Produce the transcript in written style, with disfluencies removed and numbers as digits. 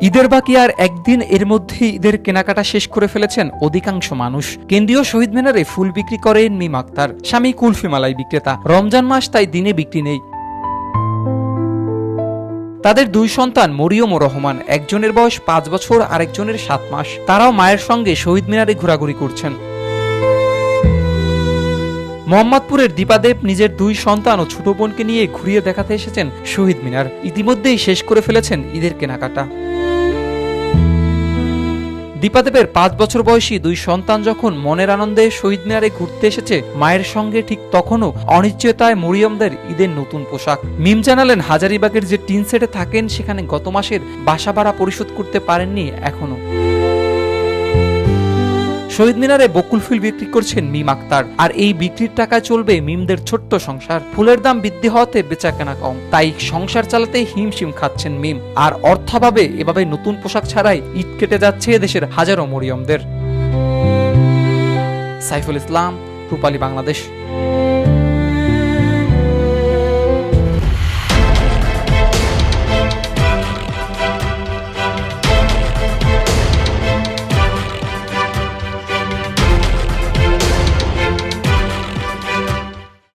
ঈদের বাকি আর একদিন, এর মধ্যেই ঈদের কেনাকাটা শেষ করে ফেলেছেন অধিকাংশ মানুষ। কেন্দ্রীয় শহীদ মিনারে ফুল বিক্রি করেন মিম আক্তার, স্বামী কুলফি মালাই বিক্রেতা। রমজান মাস তাই দিনে বিক্রি নেই। তাদের দুই সন্তান মরিয়ম ও রহমান, একজনের বয়স 5 বছর আর একজনের 7 মাস। তারাও মায়ের সঙ্গে শহীদ মিনারে ঘোরাঘুরি করছেন। মোহাম্মদপুরের দীপাদেব নিজের দুই সন্তান ও ছোট বোনকে নিয়ে ঘুরিয়ে দেখাতে এসেছেন শহীদ মিনার। ইতিমধ্যেই শেষ করে ফেলেছেন ঈদের কেনাকাটা। দীপাদেবের 5 বছর বয়সী দুই সন্তান যখন মনের আনন্দে শহীদ মিনারে ঘুরতে এসেছে মায়ের সঙ্গে, ঠিক তখনও অনিশ্চয়তায় মরিয়মদের ঈদের নতুন পোশাক। মিম জানালেন, হাজারীবাগের যে টিন সেটে থাকেন সেখানে গত মাসের বাসা ভাড়া পরিশোধ করতে পারেননি এখনো। শহীদ মিনারে বকুল ফুল বিক্রি করছেন মিম আক্তার, আর এই বিক্রির টাকায় চলবে মিমদের ছোট্ট সংসার। ফুলের দাম বৃদ্ধি হওয়াতে বেচা কেনা কম, তাই সংসার চালাতে হিমশিম খাচ্ছেন মিম। আর অর্থাভাবে এভাবে নতুন পোশাক ছাড়াই ঈদ কেটে যাচ্ছে দেশের হাজারো মরিয়মদের। সাইফুল ইসলাম, রূপালী বাংলাদেশ।